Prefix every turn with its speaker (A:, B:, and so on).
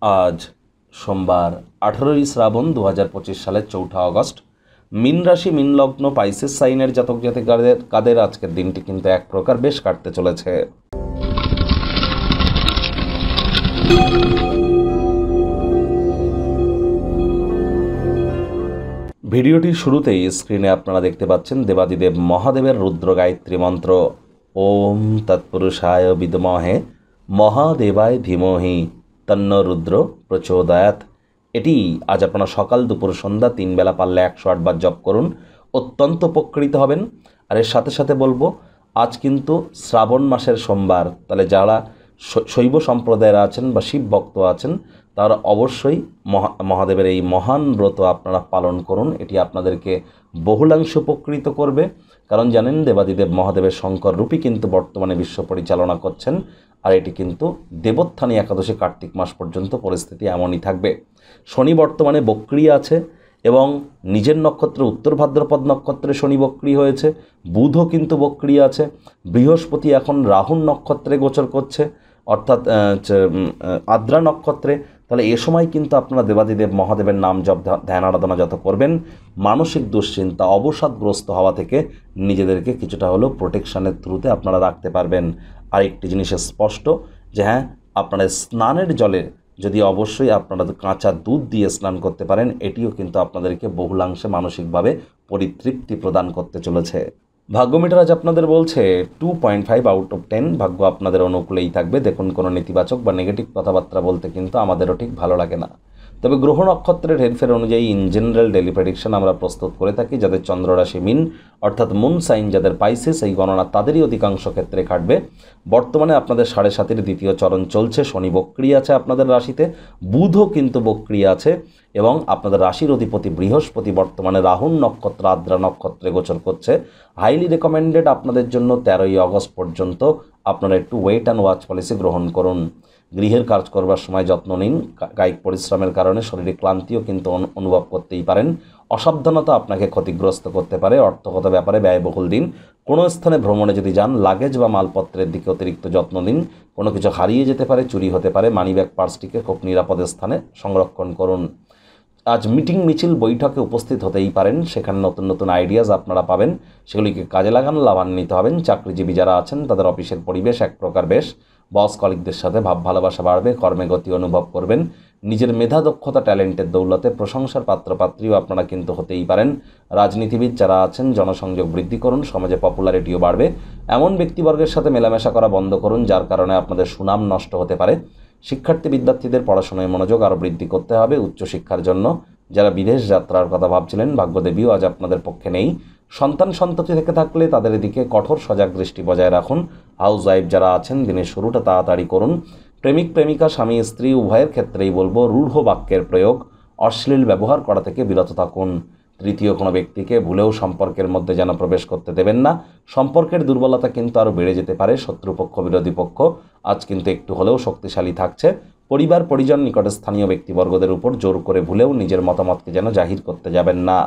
A: আজ সোমবার 18ই শ্রাবণ 2025 সালের 4 আগস্ট। মীন রাশি মীন লগ্ন পাইসেস সাইনের জাতক জাতিকাদের আজকের দিনটি কিন্তু এক প্রকার বেশ কাটতে চলেছে। ভিডিওটির শুরুতেই স্ক্রিনে আপনারা দেখতে পাচ্ছেন দেবাদিদেব মহাদেবের রুদ্র গায়ত্রী মন্ত্র ওম তৎপুরুষায় বিদ্মহে মহাদেবায় ধীমহি তন্ন রুদ্র প্রচোদয়াৎ। এটি আজ আপনারা সকাল দুপুর সন্ধ্যা 3 বেলা পারলে 108 বার জপ করুন, অত্যন্ত উপকৃত হবেন। আর এর সাথে সাথে বলবো, আজ কিন্তু শ্রাবণ মাসের সোমবার, তাহলে যারা শৈব সম্প্রদায়ের আছেন বা শিব ভক্ত আছেন তারা অবশ্যই মহাদেবের এই মহান ব্রত আপনারা পালন করুন। এটি আপনাদেরকে বহুলাংশে উপকৃত করবে, কারণ জানেন দেবাদিদেব মহাদেবের শঙ্কর রূপী কিন্তু বর্তমানে বিশ্ব পরিচালনা করছেন। আর এটি কিন্তু দেবোত্থানী একাদশী কার্তিক মাস পর্যন্ত পরিস্থিতি এমনই থাকবে। শনি বর্তমানে বক্রী আছে এবং নিজের নক্ষত্র উত্তর ভাদ্রপদ নক্ষত্রে শনি বক্রী হয়েছে। বুধও কিন্তু বক্রী আছে। বৃহস্পতি এখন রাহুর নক্ষত্রে গোচর করছে, অর্থাৎ আদ্রা নক্ষত্রে। তাহলে এ সময় কিন্তু আপনারা দেবাদিদেব মহাদেবের নাম জপ ধ্যান আরাধনা যত করবেন, মানসিক দুশ্চিন্তা অবসাদগ্রস্ত হওয়া থেকে নিজেদেরকে কিছুটা হলেও প্রোটেকশানের থ্রুতে আপনারা রাখতে পারবেন। আর একটি জিনিস স্পষ্ট যে হ্যাঁ, আপনারা স্নানের জলে যদি অবশ্যই আপনারা কাঁচা দুধ দিয়ে স্নান করতে পারেন, এটিও কিন্তু আপনাদেরকে বহুলাংশে মানসিকভাবে পরিতৃপ্তি প্রদান করতে চলেছে। ভাগ্য মিটার আজ আপনাদের বলছে 2.5 আউট অফ 10। ভাগ্য আপনাদের অনুকূলেই থাকবে। দেখুন, কোনো নেতিবাচক বা নেগেটিভ কথাবার্তা বলতে কিন্তু আমাদেরও ঠিক ভালো লাগে না। তবে গ্রহ নক্ষত্রের হেরফের অনুযায়ী ইন জেনারেল ডেলি প্রেডিকশন আমরা প্রস্তুত করে থাকি। যাদের চন্দ্ররাশি মিন অর্থাৎ মুন সাইন, যাদের পাইসেস, এই গণনা তাদেরই অধিকাংশ ক্ষেত্রে খাটবে। বর্তমানে আপনাদের 7.5-এর দ্বিতীয় চরণ চলছে। শনি বক্রী আছে আপনাদের রাশিতে, বুধও কিন্তু বক্রী আছে এবং আপনাদের রাশির অধিপতি বৃহস্পতি বর্তমানে রাহুর নক্ষত্র আদ্রা নক্ষত্রে গোচর করছে। হাইলি রেকমেন্ডেড আপনাদের জন্য 13ই আগস্ট পর্যন্ত আপনারা একটু ওয়েট অ্যান্ড ওয়াচ পলিসি গ্রহণ করুন। গৃহের কাজ করবার সময় যত্ন নিন। কায়িক পরিশ্রমের কারণে শরীরে ক্লান্তিও কিন্তু অনুভব করতেই পারেন। অসাবধানতা আপনাকে ক্ষতিগ্রস্ত করতে পারে। অর্থগত ব্যাপারে ব্যয়বহুল দিন। কোনো স্থানে ভ্রমণে যদি যান, লাগেজ বা মালপত্রের দিকে অতিরিক্ত যত্ন নিন। কোনো কিছু হারিয়ে যেতে পারে, চুরি হতে পারে। মানিব্যাগ পার্সটিকে খুব নিরাপদ স্থানে সংরক্ষণ করুন। আজ মিটিং মিছিল বৈঠকে উপস্থিত হতেই পারেন। সেখানে নতুন নতুন আইডিয়াস আপনারা পাবেন, সেগুলিকে কাজে লাগান, লাভান্বিত হবেন। চাকরিজীবী যারা আছেন তাদের অফিসের পরিবেশ এক প্রকার বেশ। বস কলিগদের সাথে ভাব ভালোবাসা বাড়বে, কর্মে গতি অনুভব করবেন। নিজের মেধা দক্ষতা ট্যালেন্টের দৌলতে প্রশংসার পাত্রপাত্রীও আপনারা কিন্তু হতেই পারেন। রাজনীতিবিদ যারা আছেন জনসংযোগ বৃদ্ধি করুন, সমাজে পপুলারিটিও বাড়বে। এমন ব্যক্তিবর্গের সাথে মেলামেশা করা বন্ধ করুন যার কারণে আপনাদের সুনাম নষ্ট হতে পারে। শিক্ষার্থী বিদ্যার্থীদের পড়াশোনায় মনোযোগ আরও বৃদ্ধি করতে হবে উচ্চশিক্ষার জন্য। যারা বিদেশ যাত্রার কথা ভাবছিলেন, ভাগ্যদেবীও আজ আপনাদের পক্ষে নেই। সন্তান সন্ততি থেকে থাকলে তাদের এদিকে কঠোর সজাগ দৃষ্টি বজায় রাখুন। হাউস ওয়াইফ যারা আছেন দিনের শুরুটা তাড়াতাড়ি করুন। প্রেমিক প্রেমিকা স্বামী স্ত্রী উভয়ের ক্ষেত্রেই বলবো, রূঢ় বাক্যের প্রয়োগ, অশ্লীল ব্যবহার করা থেকে বিরত থাকুন। তৃতীয় কোনো ব্যক্তিকে ভুলেও সম্পর্কের মধ্যে যেন প্রবেশ করতে দেবেন না। সম্পর্কের দুর্বলতা কিন্তু আরও বেড়ে যেতে পারে। শত্রুপক্ষ বিরোধী পক্ষ আজ কিন্তু একটু হলেও শক্তিশালী থাকছে। পরিবার পরিজন নিকটে স্থানীয় ব্যক্তিবর্গদের উপর জোর করে ভুলেও নিজের মতামতকে যেন জাহির করতে যাবেন না।